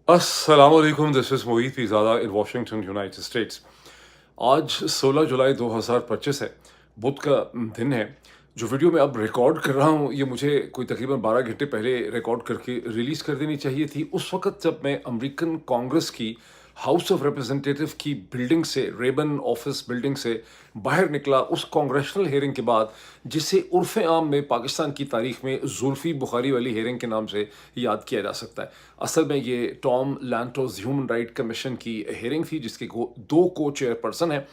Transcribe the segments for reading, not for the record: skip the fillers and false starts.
अस्सलामुअलैकुम, this is Mohit Pirzada in Washington, United states. आज 16 जुलाई 2025 है, बुध का दिन है। जो वीडियो मैं अब रिकॉर्ड कर रहा हूँ, ये मुझे कोई तकरीबन 12 घंटे पहले रिकॉर्ड करके रिलीज़ कर देनी चाहिए थी। उस वक़्त जब मैं अमेरिकन कांग्रेस की हाउस ऑफ रिप्रेजेंटेटिव की बिल्डिंग से, रेबन ऑफिस बिल्डिंग से बाहर निकला उस कांग्रेशनल हियरिंग के बाद, जिसे उर्फ़ आम में पाकिस्तान की तारीख़ में जुल्फ़ी बुखारी वाली हियरिंग के नाम से याद किया जा सकता है। असल में ये Tom Lantos human right commission की हियरिंग थी, जिसके दो को चेयरपर्सन हैं।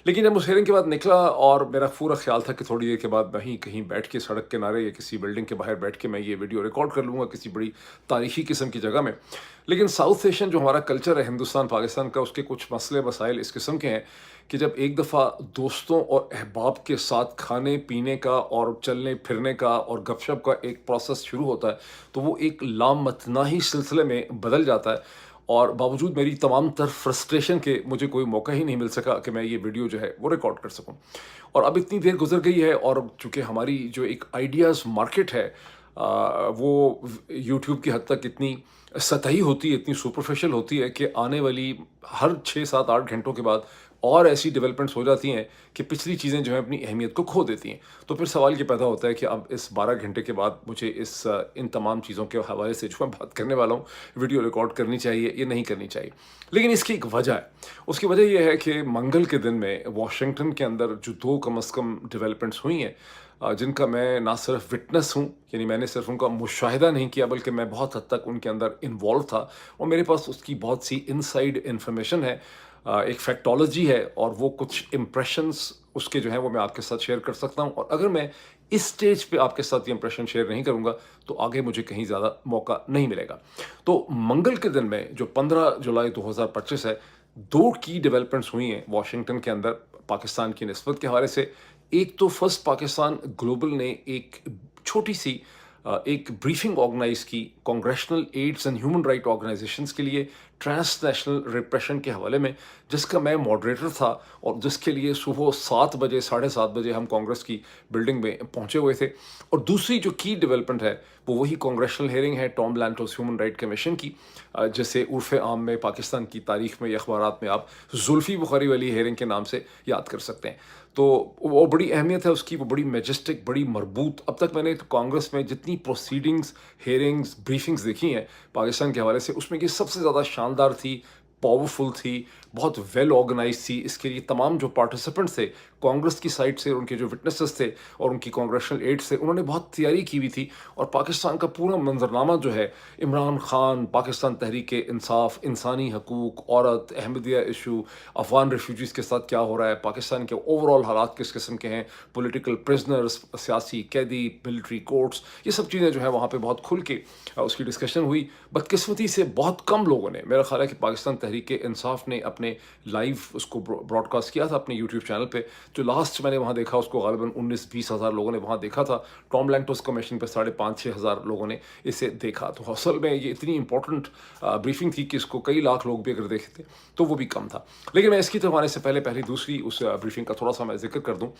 लेकिन जब उस हियरिंग के बाद निकला और मेरा पूरा ख्याल था कि थोड़ी देर के बाद मैं ही कहीं बैठ के सड़क किनारे या किसी बिल्डिंग के बाहर बैठ के मैं ये वीडियो रिकॉर्ड कर लूँगा किसी बड़ी तारीखी किस्म की जगह में। लेकिन साउथ एशियन जो हमारा कल्चर है हिंदुस्तान पाकिस्तान का, उसके कुछ मसले मसाइल इस किस्म के हैं कि जब एक दफ़ा दोस्तों और अहबाब के साथ खाने पीने का और चलने फिरने का और गपशप का एक प्रोसेस शुरू होता है, तो वो एक लामतनाही सिलसिले में बदल जाता है। और बावजूद मेरी तमाम तर फ्रस्ट्रेशन के मुझे कोई मौका ही नहीं मिल सका कि मैं ये वीडियो जो है वो रिकॉर्ड कर सकूं। और अब इतनी देर गुजर गई है और चूंकि हमारी जो एक आइडियाज़ मार्केट है, वो यूट्यूब की हद तक इतनी सतही होती है, इतनी सुपरफिशियल होती है कि आने वाली हर 6 7 8 घंटों के बाद और ऐसी डेवलपमेंट्स हो जाती हैं कि पिछली चीज़ें जो हैं अपनी अहमियत को खो देती हैं। तो फिर सवाल ये पैदा होता है कि अब इस 12 घंटे के बाद मुझे इन तमाम चीज़ों के हवाले से जो मैं बात करने वाला हूँ, वीडियो रिकॉर्ड करनी चाहिए या नहीं करनी चाहिए। लेकिन इसकी एक वजह है। उसकी वजह ये है कि मंगल के दिन में वाशिंगटन के अंदर जो 2 कम अज़ कम डेवलपमेंट्स हुई हैं, जिनका मैं ना सिर्फ विटनेस हूँ, यानी मैंने सिर्फ उनका मुशाहिदा नहीं किया बल्कि मैं बहुत हद तक उनके अंदर इन्वॉल्व था और मेरे पास उसकी बहुत सी इनसाइड इन्फॉर्मेशन है। एक फैक्टोलॉजी है और वो कुछ इम्प्रेशंस उसके जो हैं वो मैं आपके साथ शेयर कर सकता हूँ। और अगर मैं इस स्टेज पे आपके साथ ये इम्प्रेशन शेयर नहीं करूँगा, तो आगे मुझे कहीं ज़्यादा मौका नहीं मिलेगा। तो मंगल के दिन में जो 15 जुलाई 2025 है, 2 की डेवलपमेंट्स हुई हैं वाशिंगटन के अंदर पाकिस्तान की निस्बत के हवाले से। एक तो फर्स्ट पाकिस्तान ग्लोबल ने एक छोटी-सी एक ब्रीफिंग ऑर्गेनाइज़ की congressional aides and human right organisations के लिए ट्रांसनेशनल रिप्रेशन के हवाले में, जिसका मैं मॉडरेटर था और जिसके लिए सुबह 7 बजे, साढ़े 7 बजे हम कांग्रेस की बिल्डिंग में पहुंचे हुए थे। और दूसरी जो की डेवलपमेंट है, वो वही कांग्रेशनल हियरिंग है Tom Lantos human right commission की, जिसे उर्फ़ आम में पाकिस्तान की तारीख में या अखबारात में आप जुल्फ़ी बुखारी वाली हियरिंग के नाम से याद कर सकते हैं। तो वो बड़ी अहमियत है उसकी, वो बड़ी मैजेस्टिक, बड़ी मरबूत। अब तक मैंने तो कांग्रेस में जितनी प्रोसीडिंग्स, हियरिंग्स, ब्रीफिंग्स देखी हैं पाकिस्तान के हवाले से, उसमें ये सबसे ज़्यादा शानदार थी, पावरफुल थी, बहुत वेल ऑर्गेनाइज़ थी। इसके लिए तमाम जो पार्टिसिपेंट्स थे, कांग्रेस की साइड से उनके जो विटनेसेस थे और उनकी कांग्रेशनल एड्स थे, उन्होंने बहुत तैयारी की हुई थी। और पाकिस्तान का पूरा मंजरनामा जो है, इमरान खान, पाकिस्तान तहरीक-ए-इंसाफ, इंसानी हकूक़, औरत, अहमदिया इशू, अफ़गान रेफ्यूजीज़ के साथ क्या हो रहा है, पाकिस्तान के ओवरऑल हालात किस किस्म के हैं, पॉलिटिकल प्रिजनर्स, सियासी कैदी, मिलिट्री कोर्ट्स, ये सब चीज़ें जो है वहाँ पे बहुत खुल के उसकी डिस्कशन हुई। बदकिस्मती से बहुत कम लोगों ने, मेरा ख़्याल है कि पाकिस्तान तहरीक-ए-इंसाफ ने अपने लाइव उसको ब्रॉडकास्ट किया था अपने यूट्यूब चैनल पे। जो लास्ट मैंने वहाँ देखा उसको ग़ालिबन 19-20 हज़ार लोगों ने वहाँ देखा था। टॉम लैंटोस कमीशन पे 5,500-6 हज़ार लोगों ने इसे देखा। तो असल में ये इतनी इंपॉर्टेंट ब्रीफिंग थी कि इसको कई लाख लोग भी अगर देखे थे तो वो भी कम था। लेकिन मैं इसकी तरफ आने से पहले पहले दूसरी उस ब्रीफिंग का थोड़ा-सा मैं ज़िक्र कर दूँ।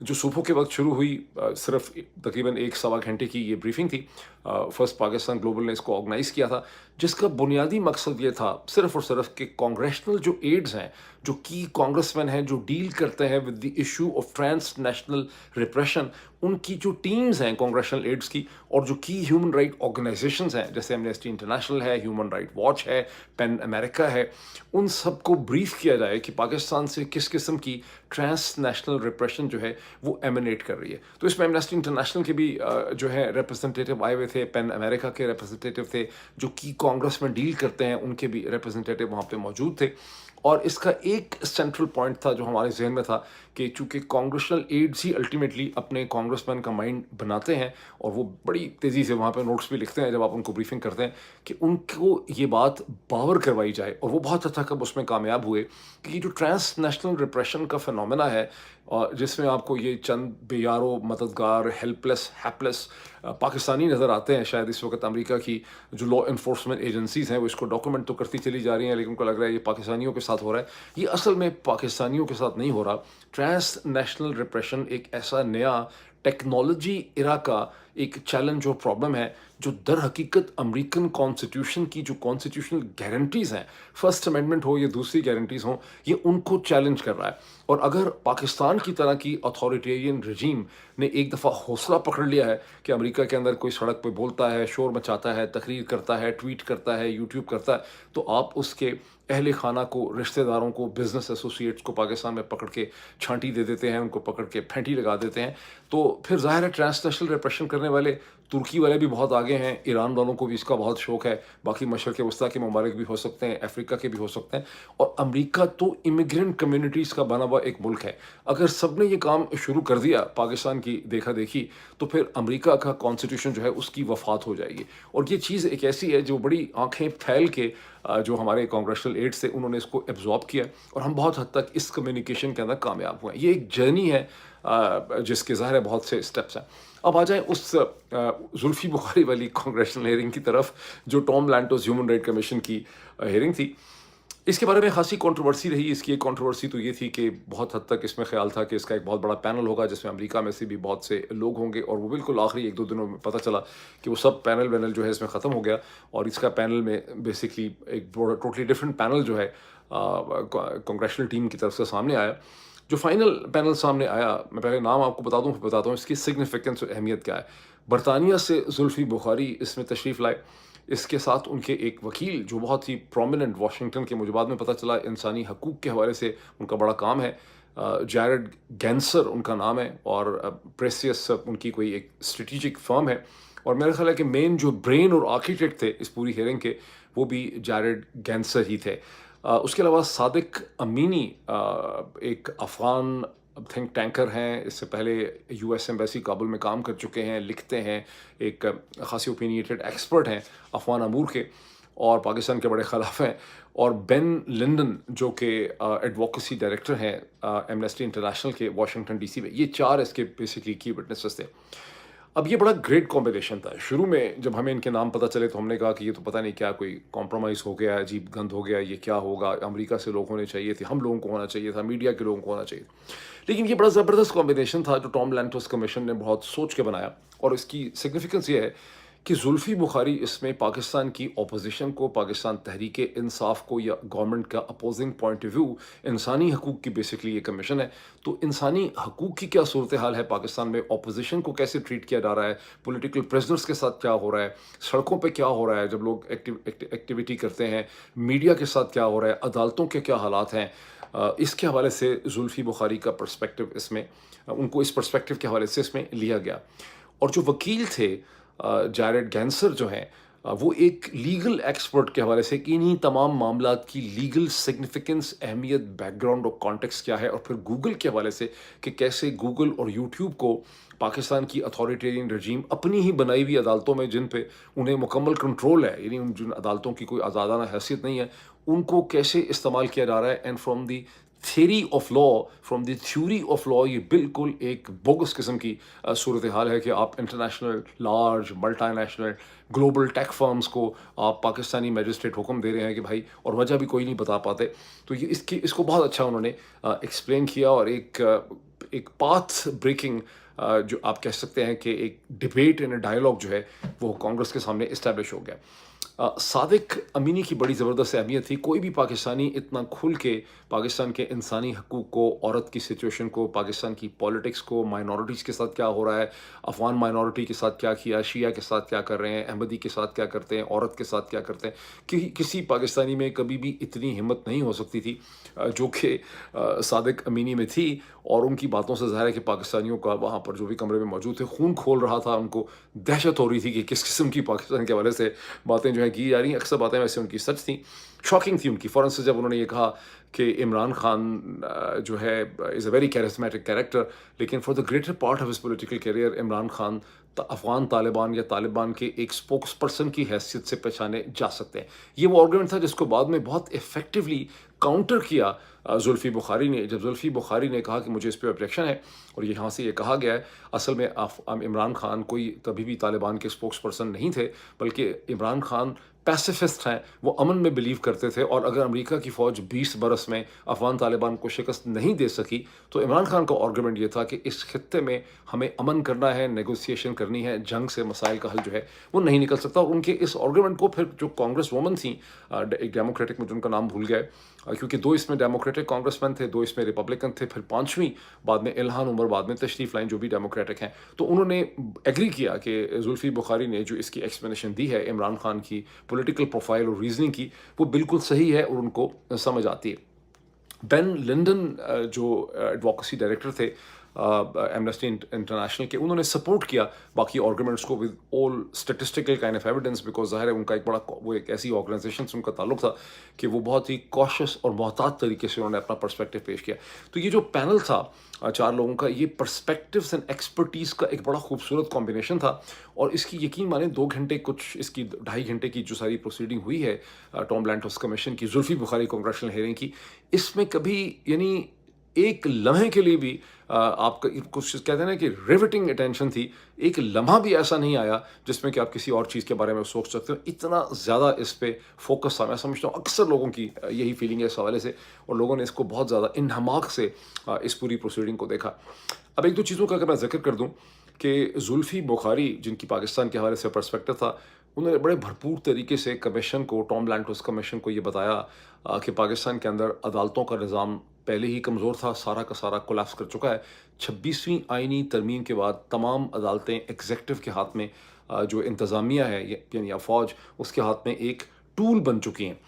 जो सुबह के वक़्त शुरू हुई, सिर्फ़ तकरीबन 1 सवा घंटे की ये ब्रीफिंग थी। फर्स्ट पाकिस्तान ग्लोबल ने इसको ऑर्गेनाइज़ किया था, जिसका बुनियादी मकसद ये था सिर्फ़ और सिर्फ़ कि कांग्रेशनल जो एड्स हैं, जो की कांग्रेसमैन हैं, जो डील करते हैं with the issue of transnational repression, उनकी जो टीम्स हैं कांग्रेशनल एड्स की, और जो की ह्यूमन राइट ऑर्गेनाइजेशंस हैं, जैसे एमनेस्टी इंटरनेशनल है, ह्यूमन राइट वॉच है, पेन अमेरिका है, उन सबको ब्रीफ किया जाए कि पाकिस्तान से किस किस्म की ट्रांसनेशनल रिप्रेशन जो है वो एमिनेट कर रही है। तो इसमें एमनेस्टी इंटरनेशनल के भी जो है रिप्रेजेंटेटिव आए हुए थे, पेन अमेरिका के रिप्रेजेंटेटिव थे, जो की कांग्रेस में डील करते हैं उनके भी रिप्रेजेंटेटिव वहाँ पे मौजूद थे। और इसका एक सेंट्रल पॉइंट था जो हमारे जहन में था कि चूंकि कांग्रेशनल एड्स ही अल्टीमेटली अपने कांग्रेसमैन का माइंड बनाते हैं और वो बड़ी तेज़ी से वहाँ पे नोट्स भी लिखते हैं जब आप उनको ब्रीफिंग करते हैं, कि उनको ये बात बावर करवाई जाए। और वो बहुत हद तक अब उसमें कामयाब हुए कि ये जो ट्रांसनेशनल रिप्रेशन का फिनोमेना है, और जिसमें आपको ये चंद बेयारो, मददगार, हेल्पलेस, हैप्लेस पाकिस्तानी नज़र आते हैं। शायद इस वक्त अमेरिका की जो लॉ इन्फोर्समेंट एजेंसीज़ हैं वो इसको डॉक्यूमेंट तो करती चली जा रही हैं, लेकिन उनको लग रहा है ये पाकिस्तानियों के साथ हो रहा है। ये असल में पाकिस्तानियों के साथ नहीं हो रहा। ट्रांसनेशनल रिप्रेशन एक ऐसा नया टेक्नोलॉजी इरा का ایک چیلنج اور پرابلم ہے جو در حقیقت امریکن کانسٹیٹیوشن کی جو کانسٹیٹیوشنل گارنٹیز ہیں، فرسٹ امینڈمنٹ ہو یا دوسری گارنٹیز ہوں، یہ ان کو چیلنج کر رہا ہے۔ اور اگر پاکستان کی طرح کی اتھارٹیرین رجیم نے ایک دفعہ حوصلہ پکڑ لیا ہے کہ امریکہ کے اندر کوئی سڑک پہ بولتا ہے، شور مچاتا ہے، تقریر کرتا ہے، ٹویٹ کرتا ہے، یوٹیوب کرتا ہے، تو آپ اس کے اہل خانہ کو، رشتہ داروں کو، بزنس ایسوسیٹس کو پاکستان میں پکڑ کے چھانٹی دے دیتے ہیں، ان کو پکڑ کے پھینٹی لگا دیتے ہیں۔ تو پھر ظاہر ہے ٹرانس نیشنل ریپریشن کرنے والے ترکی والے بھی بہت آگے ہیں، ایران والوں کو بھی اس کا بہت شوق ہے، باقی مشرق وسطیٰ کے ممالک بھی ہو سکتے ہیں، افریقہ کے بھی ہو سکتے ہیں، اور امریکہ تو امیگرینٹ کمیونٹیز کا بنا ہوا ایک ملک ہے۔ اگر سب نے یہ کام شروع کر دیا پاکستان کی دیکھا دیکھی، تو پھر امریکہ کا کانسٹیٹیوشن جو ہے اس کی وفات ہو جائے گی۔ اور یہ چیز ایک ایسی ہے جو بڑی آنکھیں پھیل کے جو ہمارے کانگریشنل ایڈس تھے انہوں نے اس کو ایبزارب کیا، اور ہم بہت حد تک اس کمیونیکیشن کے اندر کامیاب ہوئے ہیں۔ یہ ایک جرنی ہے جس کے ظاہر ہے بہت سے اسٹیپس ہیں۔ اب آ جائیں اس زلفی بخاری والی کانگریشنل ہیئرنگ کی طرف، جو ٹام لینٹوس ہیومن رائٹ کمیشن کی ہیئرنگ تھی۔ اس کے بارے میں خاصی کنٹروورسی رہی۔ اس کی ایک کنٹروورسی تو یہ تھی کہ بہت حد تک اس میں خیال تھا کہ اس کا ایک بہت بڑا پینل ہوگا جس میں امریکہ میں سے بھی بہت سے لوگ ہوں گے، اور وہ بالکل آخری ایک دو دنوں میں پتہ چلا کہ وہ سب پینل وینل جو ہے اس میں ختم ہو گیا، اور اس کا پینل میں بیسکلی ایک ٹوٹلی ڈفرینٹ پینل جو ہے کانگریشنل ٹیم کی طرف سے سامنے آیا۔ جو فائنل پینل سامنے آیا، میں پہلے نام آپ کو بتا دوں، پھر بتاتا ہوں اس کی سگنیفیکنس اور اہمیت کیا ہے۔ برطانیہ سے زلفی بخاری اس میں تشریف لائے، اس کے ساتھ ان کے ایک وکیل جو بہت ہی پرومیننٹ واشنگٹن کے، مجھے بعد میں پتہ چلا انسانی حقوق کے حوالے سے ان کا بڑا کام ہے، جیرڈ گینسر ان کا نام ہے، اور پریسیس ان کی کوئی ایک اسٹریٹجک فرم ہے، اور میرا خیال ہے کہ مین جو برین اور آرکیٹیکٹ تھے اس پوری ہیئرنگ کے وہ بھی جیرڈ گینسر ہی تھے۔ اس کے علاوہ صادق امینی ایک افغان تھنک ٹینکر ہیں، اس سے پہلے یو ایس ایمبیسی کابل میں کام کر چکے ہیں، لکھتے ہیں، ایک خاصی اوپینیٹڈ ایکسپرٹ ہیں افغان امور کے، اور پاکستان کے بڑے خلاف ہیں۔ اور بین لنڈن جو کہ ایڈوکیسی ڈائریکٹر ہیں ایمنسٹی انٹرنیشنل کے واشنگٹن ڈی سی میں، یہ چار اس کے بیسکلی کی وٹنسز تھے۔ اب یہ بڑا گریٹ کمبینیشن تھا۔ شروع میں جب ہمیں ان کے نام پتہ چلے تو ہم نے کہا کہ یہ تو پتہ نہیں کیا کوئی کمپرومائز ہو گیا، عجیب گند ہو گیا، یہ کیا ہوگا، امریکہ سے لوگ ہونے چاہیے تھے، ہم لوگوں کو ہونا چاہیے تھا، میڈیا کے لوگوں کو ہونا چاہیے تھا۔ لیکن یہ بڑا زبردست کمبینیشن تھا جو ٹام لینٹوس کمیشن نے بہت سوچ کے بنایا، اور اس کی سگنیفیکنس یہ ہے کہ زلفی بخاری اس میں پاکستان کی اپوزیشن کو، پاکستان تحریک انصاف کو، یا گورنمنٹ کا اپوزنگ پوائنٹ آف ویو، انسانی حقوق کی بیسکلی یہ کمیشن ہے۔ تو انسانی حقوق کی کیا صورتحال ہے پاکستان میں، اپوزیشن کو کیسے ٹریٹ کیا جا رہا ہے، پولیٹیکل پریزنرز کے ساتھ کیا ہو رہا ہے، سڑکوں پہ کیا ہو رہا ہے جب لوگ ایکٹیویٹی کرتے ہیں، میڈیا کے ساتھ کیا ہو رہا ہے، عدالتوں کے کیا حالات ہیں، اس کے حوالے سے زلفی بخاری کا پرسپیکٹو اس میں، ان کو اس پرسپیکٹو کے حوالے سے اس میں لیا گیا۔ اور جو وکیل تھے جیرڈ گینسر جو ہیں، وہ ایک لیگل ایکسپرٹ کے حوالے سے کہ انہی تمام معاملات کی لیگل سگنیفیکنس، اہمیت، بیک گراؤنڈ اور کانٹیکس کیا ہے، اور پھر گوگل کے حوالے سے کہ کیسے گوگل اور یوٹیوب کو پاکستان کی اتھارٹیرین رجیم اپنی ہی بنائی ہوئی عدالتوں میں، جن پہ انہیں مکمل کنٹرول ہے، یعنی ان جن عدالتوں کی کوئی آزادانہ حیثیت نہیں ہے، ان کو کیسے استعمال کیا جا رہا ہے، and from the theory of law, from the theory of law, یہ بالکل ایک بوگس قسم کی صورتحال ہے کہ آپ international large multinational global tech firms کو آپ پاکستانی میجسٹریٹ حکم دے رہے ہیں کہ بھائی، اور وجہ بھی کوئی نہیں بتا پاتے۔ تو یہ اس کو بہت اچھا انہوں نے ایکسپلین کیا، اور ایک پاتھ بریکنگ جو آپ کہہ سکتے ہیں کہ ایک ڈبیٹ اینڈ ڈائلاگ جو ہے وہ کانگریس کے سامنے اسٹیبلش ہو گیا۔ صادق امینی کی بڑی زبردست اہمیت تھی۔ کوئی بھی پاکستانی اتنا کھل کے پاکستان کے انسانی حقوق کو، عورت کی سچویشن کو، پاکستان کی پالیٹکس کو، مائنورٹیز کے ساتھ کیا ہو رہا ہے، افغان مائنورٹی کے ساتھ کیا کیا، شیعہ کے ساتھ کیا کر رہے ہیں، احمدی کے ساتھ کیا کرتے ہیں، عورت کے ساتھ کیا کرتے ہیں، کہ کسی پاکستانی میں کبھی بھی اتنی ہمت نہیں ہو سکتی تھی جو کہ صادق امینی میں تھی۔ اور ان کی باتوں سے ظاہر ہے کہ پاکستانیوں کا وہاں پر جو بھی کمرے میں موجود تھے خون کھول رہا تھا، ان کو دہشت ہو رہی تھی کہ کس قسم کی پاکستان کے حوالے سے باتیں جو ہیں کی جا رہی ہیں۔ اکثر باتیں ویسے ان کی سچ تھیں، شاکنگ تھی ان کی۔ فوراً سے جب انہوں نے یہ کہا کہ عمران خان جو ہے is a very charismatic character, لیکن for the greater part of his political career Imran Khan Afghan Taliban یا طالبان کے ایک اسپوکس پرسن کی حیثیت سے پہچانے جا سکتے ہیں۔ یہ وہ آرگومنٹ تھا جس کو بعد میں بہت افیکٹولی کاؤنٹر کیا زلفی بخاری نے، جب زلفی بخاری نے کہا کہ مجھے اس پہ آبجیکشن ہے، اور یہاں سے یہ کہا گیا ہے اصل میں عمران خان کوئی کبھی بھی طالبان کے اسپوکس پرسن نہیں تھے، بلکہ عمران خان पैसिफिस्ट हैं, वो अमन में बिलीव करते थे, और अगर अमेरिका की फ़ौज 20 बरस में अफ़गान तालिबान को शिकस्त नहीं दे सकी, तो इमरान खान का आर्गुमेंट ये था कि इस खित्ते में हमें अमन करना है, नेगोशिएशन करनी है, जंग से मसाइल का हल जो है वो नहीं निकल सकता। और उनके इस आर्गुमेंट को फिर जो कांग्रेस वुमन थी, एक डेमोक्रेटिक, मुझे उनका नाम भूल गया है, क्योंकि 2 इसमें डेमोक्रेटिक कांग्रेसमैन थे, 2 इसमें रिपब्लिकन थे, फिर 5वीं बाद में इल्हान उमर बाद में तशरीफ़ लाईं, जो भी डेमोक्रेटिक हैं। तो उन्होंने एग्री किया कि जुल्फ़ी बुखारी ने जो इसकी एक्सप्लेनेशन दी है इमरान खान की पॉलिटिकल प्रोफाइल और रीजनिंग की, वो बिल्कुल सही है और उनको समझ आती है। बेन लिंडन, जो एडवोकेसी डायरेक्टर थे एमनेस्टी इंटरनेशनल के, उन्होंने सपोर्ट किया बाकी आर्गुमेंट्स को with all statistical kind of evidence, because ज़ाहिर है उनका एक बड़ा, वो एक ऐसी ऑर्गेनाइजेशन से उनका ताल्लुक था कि वो बहुत ही कॉशियस और मोहतात तरीके से उन्होंने अपना पर्सपेक्टिव पेश किया। तो ये जो पैनल था 4 लोगों का, ये पर्सपेक्टिव्स एंड एक्सपर्टीज़ का एक बड़ा खूबसूरत कॉम्बिनेशन था। और इसकी यकीन माने 2 घंटे कुछ, इसकी 2.5 घंटे की जो सारी प्रोसीडिंग हुई है टॉम लैंटोस कमीशन की, जुल्फ़ी बुखारी कांग्रेचुनल हियरिंग की, इसमें कभी यानी एक लम्हे के लिए भी आपका कुछ कहते हैं ना कि रिवेटिंग अटेंशन थी, एक लम्हा भी ऐसा नहीं आया जिसमें कि आप किसी और चीज़ के बारे में सोच सकते हो। इतना ज़्यादा इस पे फोकस था। मैं समझता हूँ अक्सर लोगों की यही फीलिंग है इस हवाले से, और लोगों ने इसको बहुत ज़्यादा इन्हमाक से इस पूरी प्रोसीडिंग को देखा। अब 1-2 चीज़ों का अगर मैं ज़िक्र कर दूँ कि जुल्फ़ी बुखारी, जिनकी पाकिस्तान के हवाले से पर्सपेक्टिव था, उन्होंने बड़े भरपूर तरीके से कमीशन को, टॉम लैंटोस कमीशन को ये बताया कि पाकिस्तान के अंदर अदालतों का निज़ाम पहले ही कमज़ोर था, सारा का सारा कोलैप्स कर चुका है। 26वीं आईनी तरमीम के बाद तमाम अदालतें एग्जीक्यूटिव के हाथ में, जो इंतज़ामिया है यानी या फ़ौज, उसके हाथ में एक टूल बन चुकी हैं।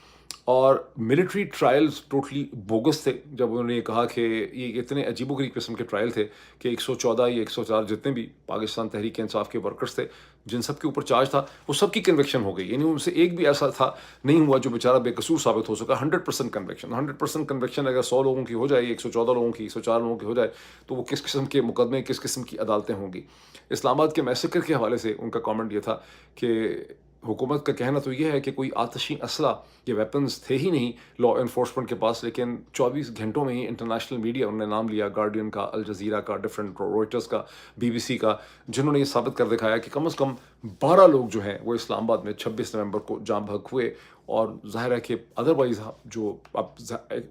और मिलिट्री ट्रायल्स टोटली बोगस थे। जब उन्होंने ये कहा कि ये इतने अजीबोगरीब किस्म के ट्रायल थे कि 114 या 104 जितने भी पाकिस्तान तहरीक इंसाफ के वर्कर्स थे, जिन सब के ऊपर चार्ज था, वो सब की कन्विक्शन हो गई। यानी उनसे एक भी ऐसा था नहीं हुआ जो बेचारा बेकसूर साबित हो सका। 100% कन्विक्शन, 100% कन्विक्शन अगर 100 लोगों की हो जाए, 114 लोगों की, 104 लोगों की हो जाए, तो वो किस किस्म के मुकदमे, किस किस्म की अदालतें होंगी। इस्लामाबाद के मैसेकर के हवाले से उनका कमेंट ये था कि हुकूमत का कहना तो ये है कि कोई आतशी असला या वेपन्स थे ही नहीं लॉ एनफोर्समेंट के पास, लेकिन 24 घंटों में ही इंटरनेशनल मीडिया, उन्होंने नाम लिया गार्डियन का, अल जज़ीरा का, डिफरेंट रॉयटर्स का, बीबीसी का, जिन्होंने ये साबित कर दिखाया कि कम से कम 12 लोग जो हैं वो इस्लामाबाद में 26 नवंबर को जाम बहक हुए। और ज़ाहिर है कि अदरवाइज़ जो अब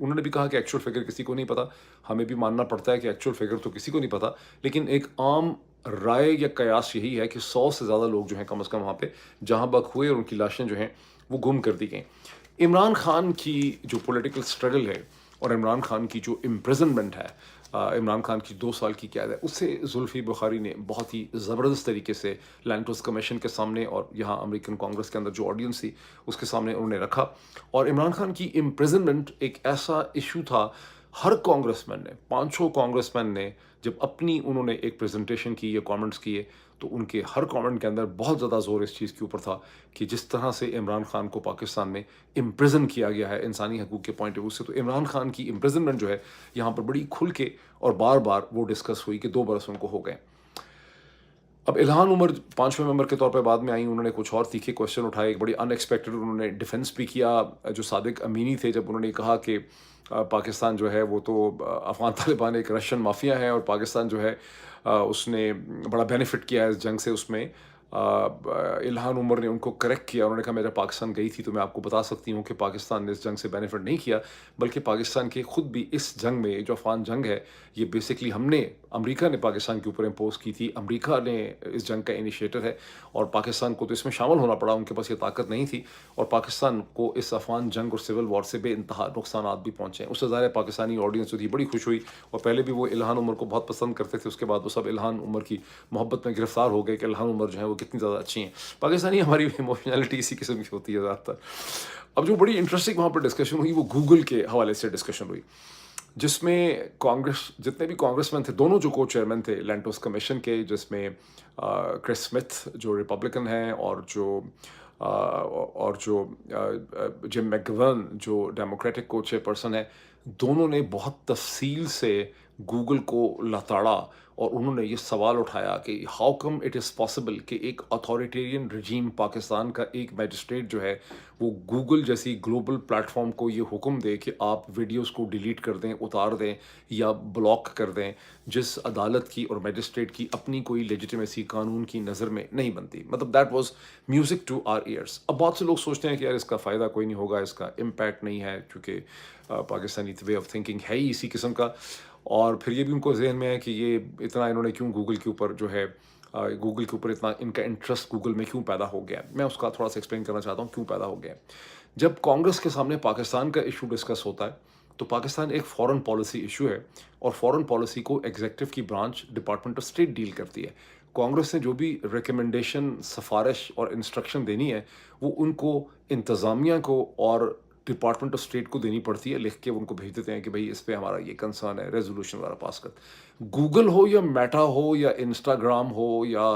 उन्होंने भी कहा कि एक्चुअल फिगर किसी को नहीं पता, हमें भी मानना पड़ता है कि एक्चुअल फिगर तो किसी को नहीं पता, लेकिन एक आम राय या कयास यही है कि 100 से ज़्यादा लोग जो हैं कम से कम वहाँ पे जहाँ बक हुए, और उनकी लाशें जो हैं वो गुम कर दी गई। इमरान खान की जो पॉलिटिकल स्ट्रगल है और इमरान खान की जो इम्प्रिजनमेंट है, इमरान खान की 2 साल की कैद है, उससे जुल्फ़ी बुखारी ने बहुत ही ज़बरदस्त तरीके से लैंटोस कमीशन के सामने और यहाँ अमेरिकन कांग्रेस के अंदर जो ऑडियंस थी उसके सामने उन्होंने रखा। और इमरान खान की इम्प्रिजनमेंट एक ऐसा इशू था, हर कांग्रेसमैन ने, 500 कांग्रेसमैन ने जब अपनी उन्होंने एक प्रेजेंटेशन की या कमेंट्स किए, तो उनके हर कमेंट के अंदर बहुत ज़्यादा जोर इस चीज़ के ऊपर था कि जिस तरह से इमरान खान को पाकिस्तान में इम्प्रिजन किया गया है इंसानी हकूक़ के पॉइंट ऑफ व्यू से, तो इमरान खान की इम्प्रिजनमेंट जो है यहाँ पर बड़ी खुल के और बार बार वो डिस्कस हुई कि 2 बरस उनको हो गए। अब इल्हान उमर 5वें मेंबर के तौर पे बाद में आई, उन्होंने कुछ और तीखे क्वेश्चन उठाए, एक बड़ी अनएक्सपेक्टेड उन्होंने डिफेंस भी किया। जो सादिक अमीनी थे, जब उन्होंने कहा कि पाकिस्तान जो है वो तो अफ़गान तालिबान एक रशियन माफिया है और पाकिस्तान जो है उसने बड़ा बेनिफिट किया है इस जंग से, उसमें इल्हान उमर ने उनको करेक्ट किया। उन्होंने कहा मैं जब पाकिस्तान गई थी तो मैं आपको बता सकती हूँ कि पाकिस्तान ने इस जंग से बेनिफिट नहीं किया, बल्कि पाकिस्तान के खुद भी इस जंग में, जो अफ़गान जंग है, ये बेसिकली अमेरिका ने पाकिस्तान के ऊपर इम्पोज की थी, अमेरिका ने इस जंग का इनिशिएटर है, और पाकिस्तान को तो इसमें शामिल होना पड़ा, उनके पास ये ताकत नहीं थी, और पाकिस्तान को इस अफ़गान जंग और सिविल वॉर से बेइंतहा नुकसान भी पहुँचे। उससे ज़्यादा पाकिस्तानी ऑडियंस जो थी बड़ी खुश हुई, और पहले भी वो इल्हान उमर को बहुत पसंद करते थे, उसके बाद वो सब इल्हान उमर की मोहब्बत में गिरफ्तार हो गए कि इल्हान उमर जो है वो कितनी ज़्यादा अच्छी हैं। पाकिस्तानी हमारी इमोशनैलिटी इसी किस्म की होती है ज़्यादातर। अब जो बड़ी इंटरेस्टिंग वहाँ पर डिस्कशन हुई वो गूगल के हवाले से डिस्कशन हुई, जिसमें कांग्रेस, जितने भी कांग्रेसमैन थे, दोनों जो को चेयरमैन थे लैंटोस कमीशन के, जिसमें क्रिस स्मिथ जो रिपब्लिकन हैं और जो जिम मैकगवर्न जो डेमोक्रेटिक को चेयरपर्सन है, दोनों ने बहुत तफसील से गूगल को लताड़ा और उन्होंने ये सवाल उठाया कि how come it is possible कि एक अथॉरिटेरियन रजीम पाकिस्तान का एक मैजिस्ट्रेट जो है वो गूगल जैसी ग्लोबल प्लेटफॉर्म को ये हुक्म दे कि आप वीडियोस को डिलीट कर दें, उतार दें या ब्लॉक कर दें, जिस अदालत की और मैजिस्ट्रेट की अपनी कोई लेजिटिमेसी कानून की नज़र में नहीं बनती। मतलब that was music to our years. अब बहुत से लोग सोचते हैं कि यार इसका फ़ायदा कोई नहीं होगा, इसका इम्पैक्ट नहीं है, क्योंकि पाकिस्तानी वे ऑफ थिंकिंग है ही इसी किस्म का। और फिर ये भी उनको ज़हन में है कि ये इतना इन्होंने क्यों गूगल के ऊपर जो है गूगल के ऊपर इतना इनका इंटरेस्ट गूगल में क्यों पैदा हो गया। मैं उसका थोड़ा सा एक्सप्लेन करना चाहता हूँ क्यों पैदा हो गया। जब कांग्रेस के सामने पाकिस्तान का इशू डिस्कस होता है तो पाकिस्तान एक फॉरेन पॉलिसी इशू है और फॉरेन पॉलिसी को एग्जीक्यूटिव की branch department of state deal करती है। कांग्रेस ने जो भी रिकमेंडेशन, सिफारिश और इंस्ट्रक्शन देनी है वो उनको, इंतज़ामिया को और डिपार्टमेंट ऑफ स्टेट को देनी पड़ती है। लिख के उनको भेज देते हैं कि भाई इस पे हमारा ये कंसर्न है, रेजोल्यूशन वगैरह पास कर। गूगल हो या मेटा हो या इंस्टाग्राम हो या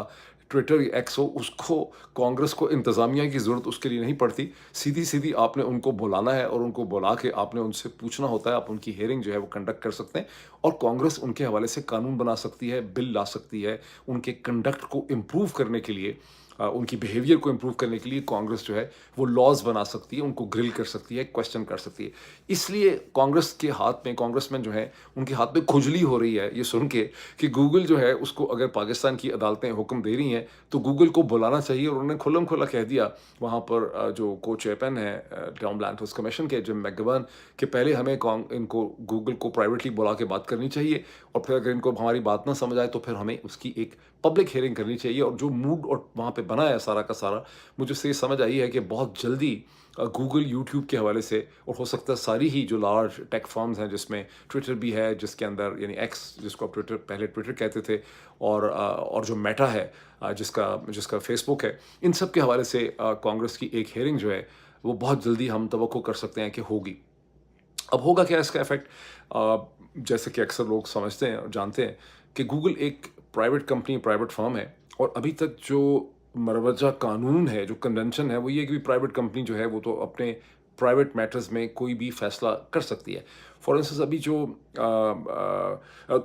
ट्विटर एक्स हो, उसको कांग्रेस को इंतज़ामिया की ज़रूरत उसके लिए नहीं पड़ती। सीधी सीधी आपने उनको बुलाना है और उनको बुला के आपने उनसे पूछना होता है। आप उनकी हियरिंग जो है वो कंडक्ट कर सकते हैं और कांग्रेस उनके हवाले से कानून बना सकती है, बिल ला सकती है। उनके कंडक्ट को इम्प्रूव करने के लिए, उनकी बिहेवियर को इम्प्रूव करने के लिए कांग्रेस जो है वो लॉज बना सकती है, उनको ग्रिल कर सकती है, क्वेश्चन कर सकती है। इसलिए कांग्रेस के हाथ में, कांग्रेसमैन जो है उनके हाथ में खुजली हो रही है ये सुन के कि गूगल जो है उसको अगर पाकिस्तान की अदालतें हुक्म दे रही हैं तो गूगल को बुलाना चाहिए। और उन्होंने खुल्लम खुल्ला कह दिया वहाँ पर जो को चेयरमैन है टॉम लैंडफोर्स कमीशन के, जिम मैकगवर्न, कि पहले हमें इनको गूगल को प्राइवेटली बुला के बात करनी चाहिए और फिर अगर इनको हमारी बात ना समझ आए तो फिर हमें उसकी एक पब्लिक हियरिंग करनी चाहिए। और जो मूड और वहाँ पे बना है सारा का सारा, मुझे से समझ आई है कि बहुत जल्दी गूगल, यूट्यूब के हवाले से, और हो सकता है सारी ही जो लार्ज टेक फर्म्स हैं, जिसमें ट्विटर भी है, जिसके अंदर यानी एक्स जिसको आप ट्विटर पहले ट्विटर कहते थे, और जो मेटा है जिसका फेसबुक है, इन सब के हवाले से कांग्रेस की एक हियरिंग जो है वो बहुत जल्दी हम तवक्को कर सकते हैं कि होगी। अब होगा क्या इसका इफेक्ट? जैसे कि अक्सर लोग समझते हैं और जानते हैं कि गूगल एक प्राइवेट कंपनी, प्राइवेट फर्म है और अभी तक जो मरवजा कानून है, जो कन्वेंशन है, वो ये कि प्राइवेट कंपनी जो है वो तो अपने प्राइवेट मैटर्स में कोई भी फैसला कर सकती है। फॉर इंस्टेंस अभी जो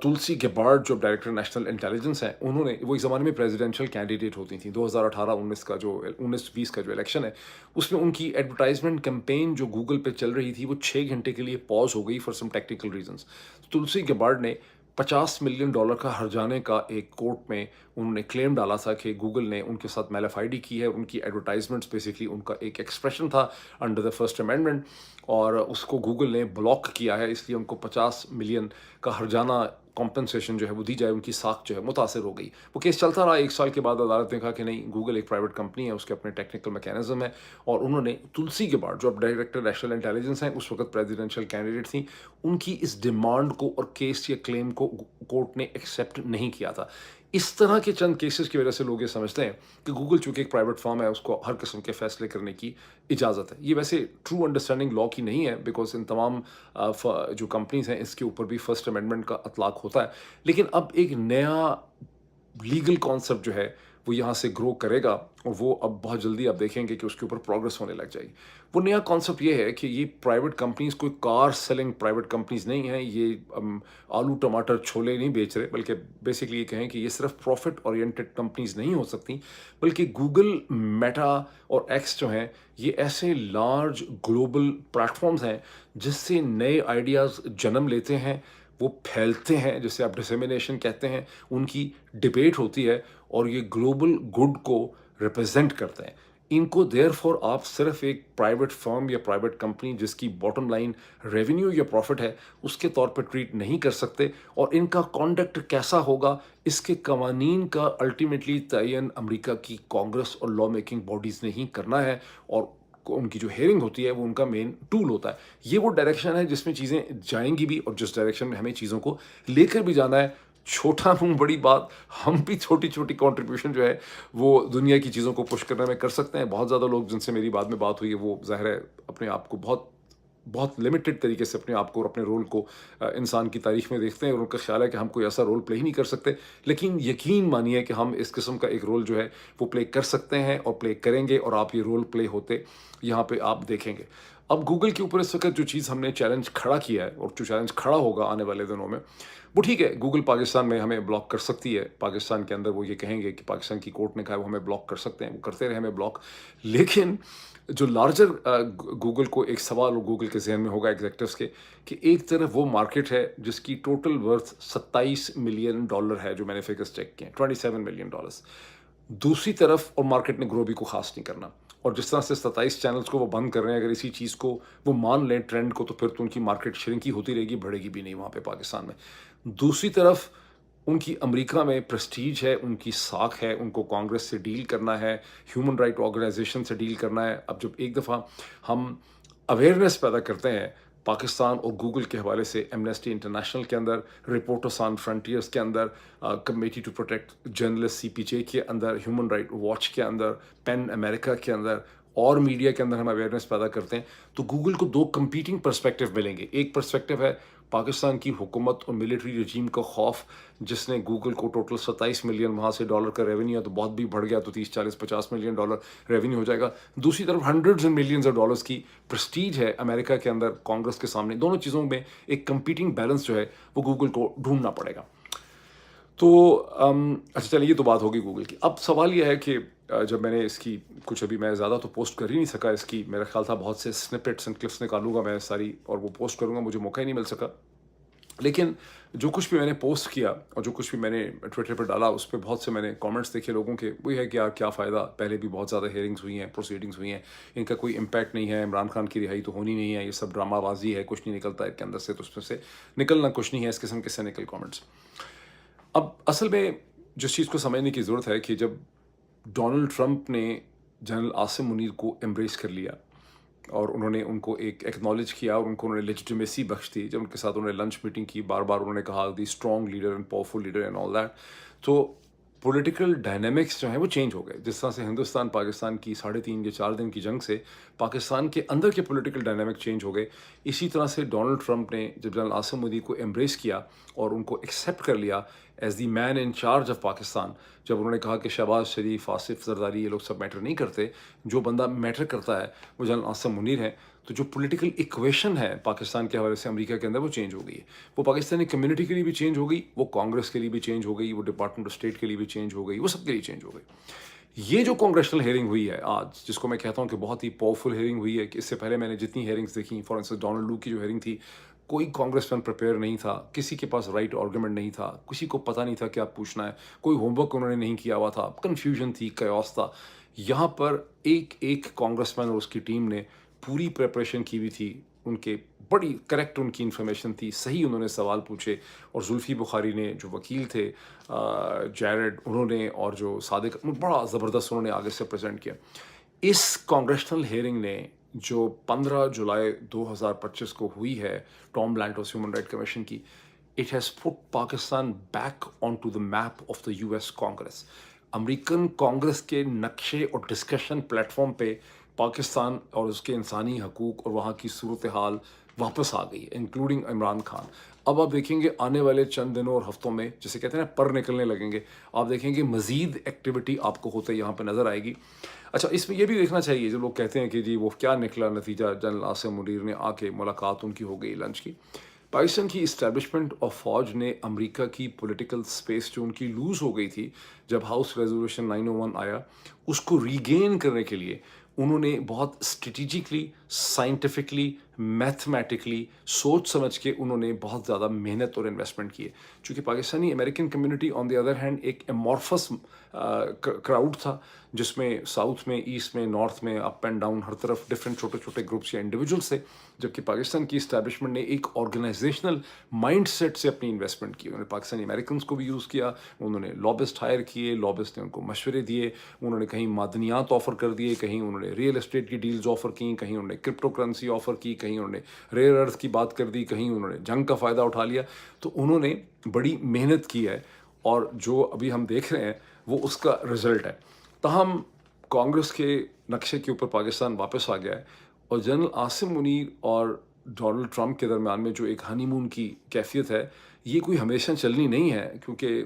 तुलसी गेबार्ड जो डायरेक्टर नेशनल इंटेलिजेंस है, उन्होंने, वो एक ज़माने में प्रेसिडेंशियल कैंडिडेट होती थी। 2018-19 का जो 19-20 का जो इलेक्शन है उसमें उनकी एडवर्टाइजमेंट कैंपेन जो गूगल पे चल रही थी वो 6 घंटे के लिए पॉज हो गई फॉर सम टेक्निकल रीजंस। तुलसी गेबार्ड ने $50 मिलियन का हर्जाने का एक कोर्ट में उन्होंने क्लेम डाला था कि गूगल ने उनके साथ मैलाफाइडी की है। उनकी एडवर्टाइजमेंट्स बेसिकली उनका एक एक्सप्रेशन था अंडर द फर्स्ट अमेंडमेंट और उसको गूगल ने ब्लॉक किया है, इसलिए उनको 50 मिलियन का हर्जाना कॉम्पनसेशन जो है वो दी जाए। उनकी साख जो है मुतासर हो गई। वो केस चलता रहा। 1 साल के बाद अदालत ने कहा कि नहीं, गूगल एक प्राइवेट कंपनी है, उसके अपने टेक्निकल मैकेनिज्म है। और उन्होंने तुलसी गेबार्ड जो अब डायरेक्टर नेशनल इंटेलिजेंस हैं, उस वक्त प्रेसिडेंशियल कैंडिडेट थी, उनकी इस डिमांड को और केस या क्लेम को कोर्ट ने एक्सेप्ट नहीं किया था। इस तरह के चंद केसेस की वजह से लोग ये समझते हैं कि गूगल चूंकि एक प्राइवेट फर्म है, उसको हर किस्म के फैसले करने की इजाज़त है। ये वैसे ट्रू अंडरस्टैंडिंग लॉ की नहीं है, बिकॉज इन तमाम जो कंपनीज हैं इसके ऊपर भी फर्स्ट अमेंडमेंट का अतलाक होता है। लेकिन अब एक नया लीगल कॉन्सेप्ट जो है वो यहाँ से ग्रो करेगा और वो अब बहुत जल्दी आप देखेंगे कि उसके ऊपर प्रोग्रेस होने लग जाएगी। वो नया कॉन्सेप्ट ये है कि ये प्राइवेट कंपनीज कोई कार सेलिंग प्राइवेट कंपनीज नहीं हैं। ये आलू टमाटर छोले नहीं बेच रहे, बल्कि बेसिकली ये कहें कि ये सिर्फ प्रॉफिट ओरिएंटेड कंपनीज नहीं हो सकती, बल्कि गूगल, मेटा और एक्स जो हैं ये ऐसे लार्ज ग्लोबल प्लेटफॉर्म्स हैं जिससे नए आइडियाज़ जन्म लेते हैं, वो फैलते हैं, जिसे आप डिसेमिनेशन कहते हैं, उनकी डिबेट होती है और ये ग्लोबल गुड को रिप्रेजेंट करते हैं। इनको देयरफॉर आप सिर्फ एक प्राइवेट फर्म या प्राइवेट कंपनी जिसकी बॉटम लाइन रेवेन्यू या प्रॉफिट है उसके तौर पर ट्रीट नहीं कर सकते। और इनका कॉन्डक्ट कैसा होगा, इसके कवानीन का अल्टीमेटली तयन अमेरिका की कांग्रेस और लॉ मेकिंग बॉडीज़ ने ही करना है और उनकी जो हेयरिंग होती है वो उनका मेन टूल होता है। ये वो डायरेक्शन है जिसमें चीज़ें जाएंगी भी और जिस डायरेक्शन में हमें चीज़ों को लेकर भी जाना है। छोटा मुंह बड़ी बात, हम भी छोटी छोटी कंट्रीब्यूशन जो है वो दुनिया की चीज़ों को पुश करने में कर सकते हैं। बहुत ज़्यादा लोग जिनसे मेरी बाद में बात हुई है वो ज़ाहिर है अपने आप को बहुत बहुत लिमिटेड तरीके से अपने आप को और अपने रोल को इंसान की तारीख में देखते हैं और उनका ख्याल है कि हम कोई ऐसा रोल प्ले ही नहीं कर सकते। लेकिन यकीन मानिए कि हम इस किस्म का एक रोल जो है वो प्ले कर सकते हैं और प्ले करेंगे और आप ये रोल प्ले होते यहाँ पे आप देखेंगे। अब गूगल के ऊपर इस वक़्त जो चीज़ हमने चैलेंज खड़ा किया है और जो चैलेंज खड़ा होगा आने वाले दिनों में, वो ठीक है, गूगल पाकिस्तान में हमें ब्लॉक कर सकती है। पाकिस्तान के अंदर वो ये कहेंगे कि पाकिस्तान की कोर्ट ने कहा है वो हमें ब्लॉक कर सकते हैं, वो करते रहे हमें ब्लॉक। लेकिन जो लार्जर गूगल को एक सवाल गूगल के ज़हन में होगा एग्ज़ेक्टिव्स के, कि एक तरफ वो मार्केट है जिसकी टोटल वर्थ $27 मिलियन है, जो मैंने फिगर्स चेक किए हैं, $27 मिलियन। दूसरी तरफ और मार्केट ने ग्रो भी को खास नहीं करना, और जिस तरह से 27 चैनल्स को वो बंद कर रहे हैं, अगर इसी चीज़ को वो मान लें ट्रेंड को, तो फिर तो उनकी मार्केट श्रिंक ही होती रहेगी, बढ़ेगी भी नहीं वहाँ पे पाकिस्तान में। दूसरी तरफ उनकी अमेरिका में प्रेस्टीज है, उनकी साख है, उनको कांग्रेस से डील करना है, ह्यूमन राइट ऑर्गेनाइजेशन से डील करना है। अब जब एक दफ़ा हम अवेयरनेस पैदा करते हैं पाकिस्तान और गूगल के हवाले से, एमनेस्टी इंटरनेशनल के अंदर, रिपोर्टर्स ऑन फ्रंटियर्स के अंदर, committee to protect journalist CPJ के अंदर, ह्यूमन राइट वॉच के अंदर, पेन अमेरिका के अंदर और मीडिया के अंदर हम अवेयरनेस पैदा करते हैं, तो गूगल को दो कंपीटिंग पर्सपेक्टिव मिलेंगे। एक पर्सपेक्टिव है पाकिस्तान की हुकूमत और मिलिट्री रजीम का खौफ, जिसने गूगल को टोटल 27 मिलियन वहाँ से डॉलर का रेवेन्यू है, तो बहुत भी बढ़ गया तो 30 40 50 मिलियन डॉलर रेवेन्यू हो जाएगा। दूसरी तरफ hundreds and millions of dollars की प्रेस्टीज है अमेरिका के अंदर कांग्रेस के सामने। दोनों चीज़ों में एक कंपीटिंग बैलेंस जो है वो गूगल को ढूंढना पड़ेगा। तो अच्छा चलिए, ये तो बात होगी गूगल की। अब सवाल ये है कि जब मैंने इसकी कुछ, अभी मैं ज़्यादा तो पोस्ट कर ही नहीं सका इसकी, मेरा ख्याल था बहुत से स्निपेट्स एंड क्लिप्स निकालूंगा मैं सारी और वो पोस्ट करूंगा, मुझे मौका ही नहीं मिल सका। लेकिन जो कुछ भी मैंने पोस्ट किया और जो कुछ भी मैंने ट्विटर पर डाला, उस पर बहुत से मैंने कमेंट्स देखे लोगों के, वही है कि यार क्या फ़ायदा, पहले भी बहुत ज़्यादा हेयरिंग्स हुई हैं, प्रोसीडिंग्स हुई हैं, इनका कोई इम्पैक्ट नहीं है, इमरान खान की रिहाई तो होनी नहीं है, ये सब ड्रामाबाजी है, कुछ नहीं निकलता इनके अंदर से, तो उसमें से निकलना कुछ नहीं है, इस किस्म के सैनिकल कमेंट्स। अब असल में जिस चीज़ को समझने की ज़रूरत है कि जब डोनाल्ड ट्रंप ने जनरल आसिम मुनीर को एम्ब्रेस कर लिया और उन्होंने उनको एक एक्नॉलेज किया और उनको उन्होंने लेजिटिमेसी बख्श दी, जब उनके साथ उन्होंने लंच मीटिंग की, बार बार उन्होंने कहा the strong leader and powerful leader and all that, तो पॉलिटिकल डायनेमिक्स जो हैं वो चेंज हो गए। जिस तरह से हिंदुस्तान पाकिस्तान की 3.5 या 4 दिन की जंग से पाकिस्तान के अंदर के पॉलिटिकल डायनेमिक चेंज हो गए, इसी तरह से डोनाल्ड ट्रंप ने जब जनरल आसिम मुनीर को एम्ब्रेस किया और उनको एक्सेप्ट कर लिया as the man in charge of Pakistan, जब उन्होंने कहा कि शहबाज शरीफ, आसिफ जरदारी, ये लोग सब मैटर नहीं करते, जो बंदा मैटर करता है वो जनरल आसिम मुनीर है, तो जो पॉलिटिकल इक्वेशन है पाकिस्तान के हवाले से अमेरिका के अंदर वो चेंज हो गई है। वो पाकिस्तानी कम्युनिटी के लिए भी चेंज हो गई, वो कांग्रेस के लिए भी चेंज हो गई, वो डिपार्टमेंट ऑफ स्टेट के लिए भी चेंज हो गई, वो सबके लिए चेंज हो गई। ये जो कांग्रेशनल हेयरिंग हुई है आज, जिसको मैं कहता हूँ कि बहुत ही पावरफुल हेयरिंग हुई है, कि इससे पहले मैंने जितनी हेयरिंग्स देखी, फॉर इंस्टेंस डोनाल्ड लू की जो हेयरिंग थी, कोई कांग्रेसमैन प्रिपेयर नहीं था, किसी के पास राइट आर्गूमेंट नहीं था, किसी को पता नहीं था क्या पूछना है, कोई होमवर्क उन्होंने नहीं किया हुआ था, कन्फ्यूजन थी, कयास था। यहाँ पर एक एक कांग्रेसमैन और उसकी टीम ने पूरी प्रिपरेशन की हुई थी, उनके बड़ी करेक्ट उनकी इन्फॉर्मेशन थी, सही उन्होंने सवाल पूछे, और जुल्फी बुखारी ने जो वकील थे जैरेड, उन्होंने, और जो सादिक, बड़ा ज़बरदस्त उन्होंने आगे से प्रेजेंट किया। इस कांग्रेशनल हेयरिंग ने जो 15 जुलाई 2025 को हुई है Tom Lantos human right commission की, it has put Pakistan back on to the map of the US Congress. American Congress के नक्शे और डिस्कशन प्लेटफॉर्म पे पाकिस्तान और उसके इंसानी हकूक़ और वहाँ की सूरत हाल वापस आ गई, इंक्लूडिंग इमरान खान। अब आप देखेंगे आने वाले चंद दिनों और हफ्तों में, जैसे कहते हैं ना, पर निकलने लगेंगे, आप देखेंगे मज़ीद एक्टिविटी आपको होते यहाँ पे नज़र आएगी। अच्छा, इसमें ये भी देखना चाहिए, जो लोग कहते हैं कि जी वो क्या निकला नतीजा, जनरल आसिम मुनीर ने आके मुलाकात उनकी हो गई लंच की। पाकिस्तान की इस्टेब्लिशमेंट और फ़ौज ने अमेरिका की पॉलिटिकल स्पेस जो उनकी लूज़ हो गई थी जब हाउस रेजोल्यूशन 901 आया, उसको रीगेन करने के लिए उन्होंने बहुत स्ट्रेटिजिकली, साइंटिफिकली, मैथमेटिकली सोच समझ के उन्होंने बहुत ज़्यादा मेहनत और इन्वेस्टमेंट किए। चूँकि Pakistani American community on the other hand एक एमॉर्फस क्राउड था, जिसमें साउथ में, ईस्ट में, नॉर्थ में, अप एंड डाउन, हर तरफ डिफरेंट छोटे छोटे ग्रुप्स या इंडिविजुअल्स थे, जबकि पाकिस्तान की इस्टेब्लिशमेंट ने एक ऑर्गेनाइजेशनल माइंडसेट से अपनी इन्वेस्टमेंट की। उन्होंने पाकिस्तानी अमेरिकन को भी यूज़ किया, उन्होंने लॉबिस्ट हायर किए, लॉबिस्ट ने उनको मशवरे दिए, उन्होंने कहीं मादनियात ऑफ़र कर दिए, कहीं उन्होंने रियल एस्टेट की डील्स ऑफ़र की, कहीं उन्होंने क्रिप्टो करेंसी ऑफ़र की, कहीं उन्होंने रेयर अर्थ की बात कर दी, कहीं उन्होंने जंग का फ़ायदा उठा लिया। तो उन्होंने बड़ी मेहनत की है, और जो अभी हम देख रहे हैं वो उसका रिज़ल्ट है। तहम कांग्रेस के नक्शे के ऊपर पाकिस्तान वापस आ गया है, और जनरल आसिम मुनीर और डोनाल्ड ट्रंप के दरमियान में जो एक हनीमून की कैफियत है, ये कोई हमेशा चलनी नहीं है, क्योंकि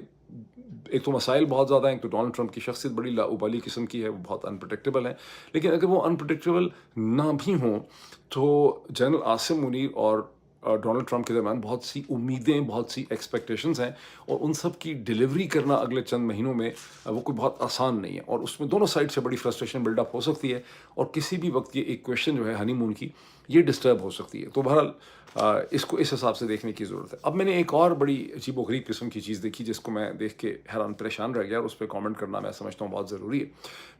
एक तो मसाइल बहुत ज़्यादा हैं, एक तो डोनाल्ड ट्रंप की शख्सियत बड़ी लाउबाली किस्म की है, वो बहुत अनप्रडिक्टेबल है। लेकिन अगर वो अनप्रडिक्टेबल ना भी हों, तो जनरल आसिम मुनीर और डोनाल्ड ट्रंप के दरमियान बहुत सी उम्मीदें, बहुत सी एक्सपेक्टेशंस हैं, और उन सब की डिलीवरी करना अगले चंद महीनों में वो कोई बहुत आसान नहीं है, और उसमें दोनों साइड से बड़ी फ्रस्ट्रेशन बिल्डअप हो सकती है, और किसी भी वक्त ये इक्वेशन जो है हनीमून की, ये डिस्टर्ब हो सकती है। तो बहरहाल इसको इस हिसाब से देखने की ज़रूरत है। अब मैंने एक और बड़ी अजीबोगरीब किस्म की चीज़ देखी, जिसको मैं देख के हैरान परेशान रह गया, और उस पर कॉमेंट करना मैं समझता हूँ बहुत ज़रूरी है।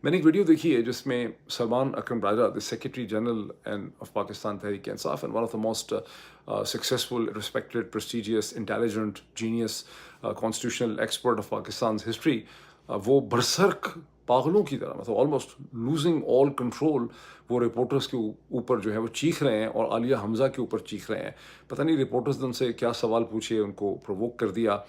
मैंने एक वीडियो देखी है जिसमें Salman Akram Raja, the secretary general and of Pakistan Tehreek Insaf, and one of the most successful, respected, prestigious, intelligent, genius, constitutional expert of Pakistan history, वो बरसर्क पागलों की तरह, मतलब ऑलमोस्ट लूजिंग ऑल कंट्रोल, वो रिपोर्टर्स के ऊपर जो है वो चीख रहे हैं, और आलिया हमज़ा के ऊपर चीख रहे हैं। पता नहीं रिपोर्टर्स ने उनसे क्या सवाल पूछे, उनको प्रोवोक कर दिया।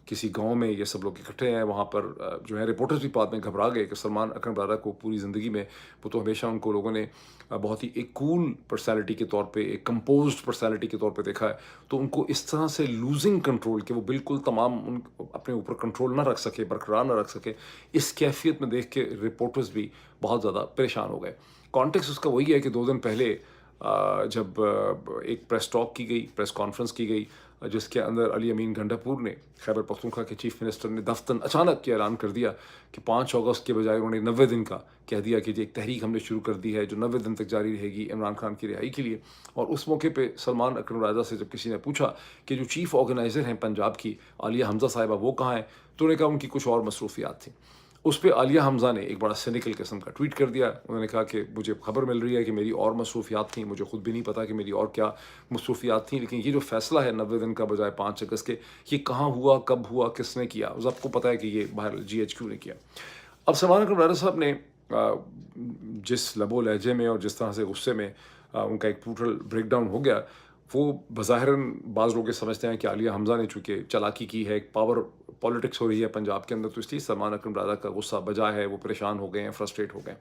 किसी गांव में ये सब लोग इकट्ठे हैं, वहाँ पर जो है रिपोर्टर्स भी बाद में घबरा गए कि सलमान अकरम राजा को पूरी ज़िंदगी में, वो तो हमेशा उनको लोगों ने बहुत ही एक कूल पर्सनैलिटी के तौर पे, एक कंपोज्ड पर्सनैलिटी के तौर पे देखा है, तो उनको इस तरह से लूजिंग कंट्रोल कि वो बिल्कुल तमाम उन अपने ऊपर कंट्रोल ना रख सके, बरकरार ना रख सके, इस कैफियत में देख के रिपोर्टर्स भी बहुत ज़्यादा परेशान हो गए। कॉन्टेक्स्ट उसका वही है कि 2 दिन पहले जब एक प्रेस टॉक की गई, प्रेस कॉन्फ्रेंस की गई, जिसके अंदर अली अमीन गंडापुर ने, खैबर पख्तूनख्वा के चीफ मिनिस्टर ने दफ्तन अचानक ये ऐलान कर दिया कि 5 अगस्त के बजाय उन्होंने 90 दिन का कह दिया कि एक तहरीक हमने शुरू कर दी है जो 90 दिन तक जारी रहेगी इमरान खान की रिहाई के लिए। और उस मौके पे सलमान अकरम राजा से जब किसी ने पूछा कि जो चीफ़ ऑर्गेनाइज़र हैं पंजाब की, आलिया हमज़ा साहिबा, वो कहाँ हैं, तो उन्होंने कहा उनकी कुछ और मसरूफियात थी। उस पे आलिया हमज़ा ने एक बड़ा सिनिकल किस्म का ट्वीट कर दिया। उन्होंने कहा कि मुझे खबर मिल रही है कि मेरी और मसरूफियात थी, मुझे खुद भी नहीं पता कि मेरी और क्या मसरूफियात थी, लेकिन ये जो फ़ैसला है 90 दिन का बजाय 5 अगस्त के, ये कहाँ हुआ, कब हुआ, किसने किया? सबको पता है कि ये बाहर GHQ ने किया। अब सलमान अकरम राजा साहब ने जिस लबो लहजे में और जिस तरह से गुस्से में उनका एक टोटल ब्रेकडाउन हो गया, वो बज़ाहिरन बाज़ लोग ये समझते हैं कि आलिया हमज़ा ने चूँकि चालाकी की है, एक पावर पॉलिटिक्स हो रही है पंजाब के अंदर, तो इसलिए सलमान अकरम राजा का गुस्सा बजा है, वो परेशान हो गए हैं, फ्रस्ट्रेट हो गए।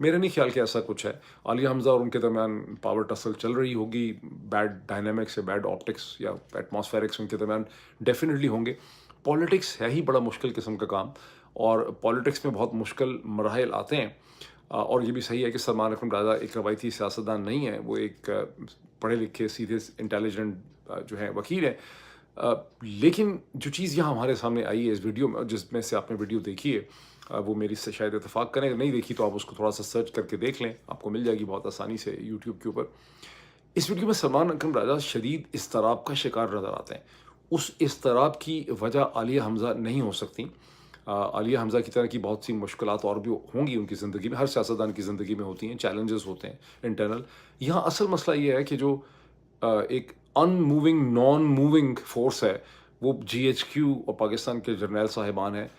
मेरा नहीं ख्याल कि ऐसा कुछ है। आलिया हमज़ा और उनके दरमियान पावर टसल चल रही होगी, बैड डायनामिक्स या बैड ऑप्टिक्स या एटमॉस्फेरिक्स उनके दरमियान डेफिनेटली होंगे। पॉलिटिक्स है ही बड़ा मुश्किल किस्म का काम, और पॉलिटिक्स में बहुत मुश्किल मराहिल आते हैं। और ये भी सही है कि सलमान अकरम राजा एक रवायती सियासतदान नहीं है, वो एक पढ़े लिखे, सीधे, इंटेलिजेंट जो है वकील है। लेकिन जो चीज़ यहाँ हमारे सामने आई है इस वीडियो में, और जिसमें से आपने वीडियो देखी है, वो मेरी से शायद इत्तेफाक करें, अगर नहीं देखी तो आप उसको थोड़ा सा सर्च करके देख लें, आपको मिल जाएगी बहुत आसानी से यूट्यूब के ऊपर। इस वीडियो में सलमान अकरम राजा शदीद इज़्तिराब का शिकार नज़र आते हैं। उस इज़्तिराब की वजह आलिया हमज़ा नहीं हो सकती। आलिया हमज़ा की तरह की बहुत सी मुश्किलात और भी होंगी उनकी ज़िंदगी में, हर सियासतदान की ज़िंदगी में होती हैं, चैलेंजेस होते हैं इंटरनल। यहाँ असल मसला ये है कि जो एक अनमूविंग, नॉन मूविंग फोर्स है, वो GHQ और पाकिस्तान के जर्नैल साहिबान हैं,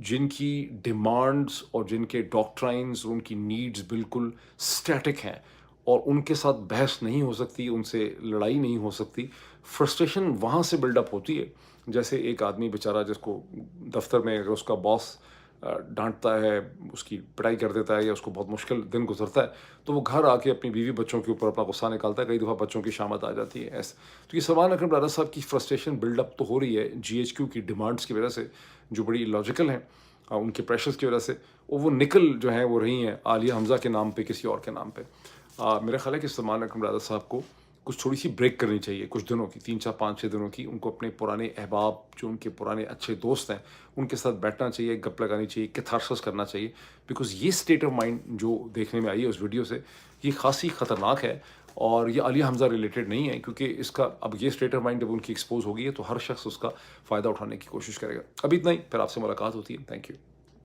जिनकी डिमांड्स और जिनके डॉक्ट्राइन्स, उनकी नीड्स बिल्कुल स्टैटिक हैं, और उनके साथ बहस नहीं हो सकती, उनसे लड़ाई नहीं हो सकती। फ्रस्ट्रेशन वहाँ से बिल्डअप होती है, जैसे एक आदमी बेचारा जिसको दफ्तर में अगर उसका बॉस डांटता है, उसकी पिटाई कर देता है, या उसको बहुत मुश्किल दिन गुजरता है, तो वो घर आके अपनी बीवी बच्चों के ऊपर अपना गुस्सा निकालता है। कई दफ़ा बच्चों की शामत आ जाती है ऐसे। तो ये सलमान अकरम राजा साहब की फ्रस्ट्रेशन बिल्डअप तो हो रही है GHQ की डिमांड्स की वजह से, जो बड़ी लॉजिकल हैं, उनके प्रेशर्स की वजह से, और वो निकल जो है वो रही हैं आलिया हमज़ा के नाम पे, किसी और के नाम पे। मेरा ख्याल है कि सलमान अकरम राजा साहब को कुछ थोड़ी सी ब्रेक करनी चाहिए, कुछ दिनों की, 3-4-5-6 दिनों की। उनको अपने पुराने अहबाब, जो उनके पुराने अच्छे दोस्त हैं, उनके साथ बैठना चाहिए, गप लगानी चाहिए, कैथारसिस करना चाहिए। बिकॉज़ ये स्टेट ऑफ माइंड जो देखने में आई है उस वीडियो से, ये खासी ख़तरनाक है, और ये आलिया हमज़ा रिलेटेड नहीं है, क्योंकि इसका अब ये स्टेट ऑफ माइंड जब उनकी एक्सपोज होगी है, तो हर शख्स उसका फ़ायदा उठाने की कोशिश करेगा। अभी इतना ही, फिर आपसे मुलाकात होती है। Thank you.